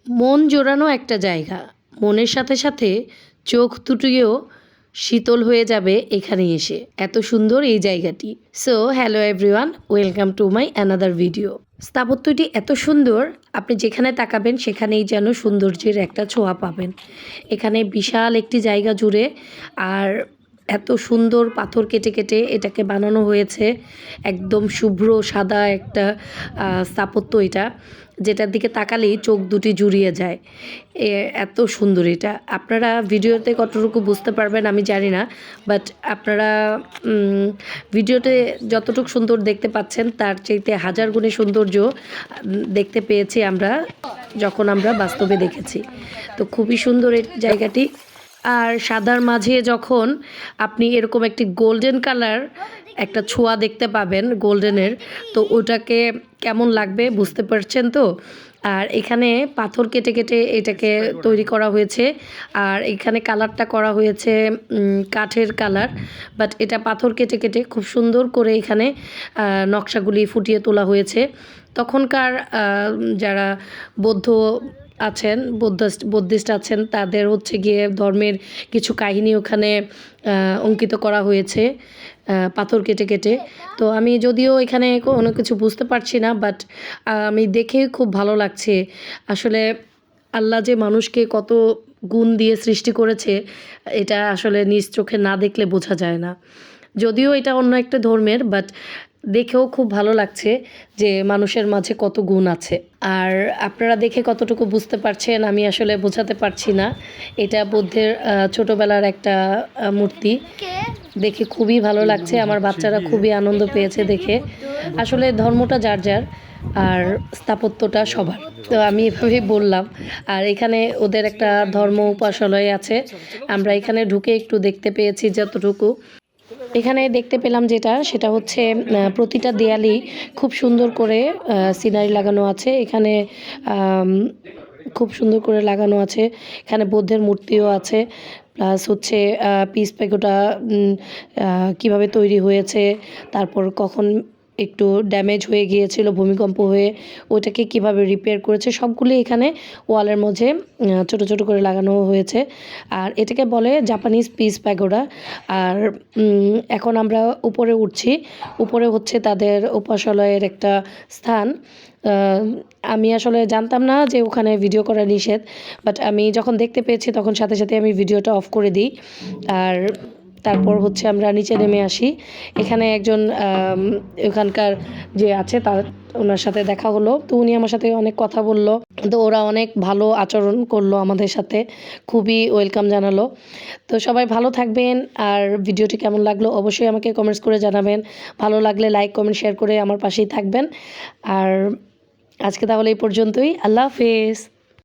মন জোড়ানো একটা জায়গা। মনের সাথে সাথে চোখ দুটিও শীতল হয়ে যাবে এখানে এসে। এত সুন্দর এই জায়গাটি। So hello everyone, welcome to my another video. স্থাপত্যটি এত সুন্দর, আপনি যেখানে তাকাবেন সেখানেই যেন সৌন্দর্যের একটা ছোঁয়া পাবেন। এখানে বিশাল একটি জায়গা জুড়ে আর এত সুন্দর পাথর কেটে কেটে এটাকে বানানো হয়েছে। একদম শুভ্র সাদা একটা স্থাপত্য এটা, যেটার দিকে তাকালেই চোখ দুটি জুড়িয়ে যায়। এত সুন্দর এটা। আপনারা ভিডিওতে কতটুকু বুঝতে পারবেন আমি জানি না, বাট আপনারা ভিডিওতে যতটুকু সুন্দর দেখতে পাচ্ছেন তার চাইতে হাজার গুণে সৌন্দর্য দেখতে পেয়েছি আমরা যখন আমরা বাস্তবে দেখেছি। তো খুবই সুন্দর এই জায়গাটি। আর সাদার মাঝে যখন আপনি এরকম একটি গোল্ডেন কালার একটা ছোঁয়া দেখতে পাবেন গোল্ডেনের, তো ওটাকে কেমন লাগবে বুঝতে পারছেন তো। আর এখানে পাথর কেটে কেটে এটাকে তৈরি করা হয়েছে। আর এখানে কালারটা করা হয়েছে কাঠের কালার, বাট এটা পাথর কেটে কেটে খুব সুন্দর করে এখানে নকশাগুলি ফুটিয়ে তোলা হয়েছে। তখনকার যারা বৌদ্ধ আছেন, বুদ্ধিস্ট আছেন, তাদের হচ্ছে গিয়ে ধর্মের কিছু কাহিনী ওখানে অঙ্কিত করা হয়েছে পাথর কেটে কেটে। তো আমি যদিও এখানে কোনো কিছু বুঝতে পারছি না, বাট আমি দেখে খুব ভালো লাগছে। আসলে আল্লাহ যে মানুষকে কত গুণ দিয়ে সৃষ্টি করেছে, এটা আসলে নিজ চোখে না দেখলে বোঝা যায় না। যদিও এটা অন্য একটা ধর্মের, বাট দেখেও খুব ভালো লাগছে যে মানুষের মাঝে কত গুণ আছে। আর আপনারা দেখে কতটুকু বুঝতে পারছেন আমি আসলে বোঝাতে পারছি না। এটা বুদ্ধের ছোটোবেলার একটা মূর্তি। দেখে খুবই ভালো লাগছে, আমার বাচ্চারা খুবই আনন্দ পেয়েছে দেখে। আসলে ধর্মটা যার যার, আর স্থাপত্যটা সবার। তো আমি এভাবেই বললাম। আর এখানে ওদের একটা ধর্ম উপাসনালয় আছে, আমরা এখানে ঢুকে একটু দেখতে পেয়েছি যতটুকু। এখানে দেখতে পেলাম যেটা, সেটা হচ্ছে প্রতিটা দেয়ালেই খুব সুন্দর করে সিনারি লাগানো আছে। এখানে খুব সুন্দর করে লাগানো আছে। এখানে বুদ্ধের মূর্তিও আছে, প্লাস হচ্ছে পিস প্যাগোডা কীভাবে তৈরি হয়েছে, তারপর কখন একটু ড্যামেজ হয়ে গিয়েছিল ভূমিকম্প হয়ে, ওটাকে কিভাবে রিপেয়ার করেছে, সবগুলি এখানে ওয়ালের মধ্যে ছোট ছোট করে লাগানো হয়েছে। আর এটাকে বলে জাপানিজ পিস প্যাগোডা। আর এখন আমরা উপরে উঠছি। উপরে হচ্ছে তাদের উপাসালয়ের একটা স্থান। আমি আসলে জানতাম না যে ওখানে ভিডিও করা নিষেধ, বাট আমি যখন দেখতে পেয়েছি তখন সাথে সাথে আমি ভিডিওটা অফ করে দিই। আর তারপর হচ্ছে আমরা নিচে নেমে আসি। এখানে একজন ওখানকার যে আছে তার, ওনার সাথে দেখা হলো। তো উনি আমার সাথে অনেক কথা বলল। তো ওরা অনেক ভালো আচরণ করলো আমাদের সাথে, খুবই ওয়েলকাম জানালো। তো সবাই ভালো থাকবেন। আর ভিডিওটি কেমন লাগলো অবশ্যই আমাকে কমেন্টস করে জানাবেন। ভালো লাগলে লাইক কমেন্ট শেয়ার করে আমার পাশেই থাকবেন। আর আজকে তাহলে এই পর্যন্তই। আল্লাহ হাফেজ।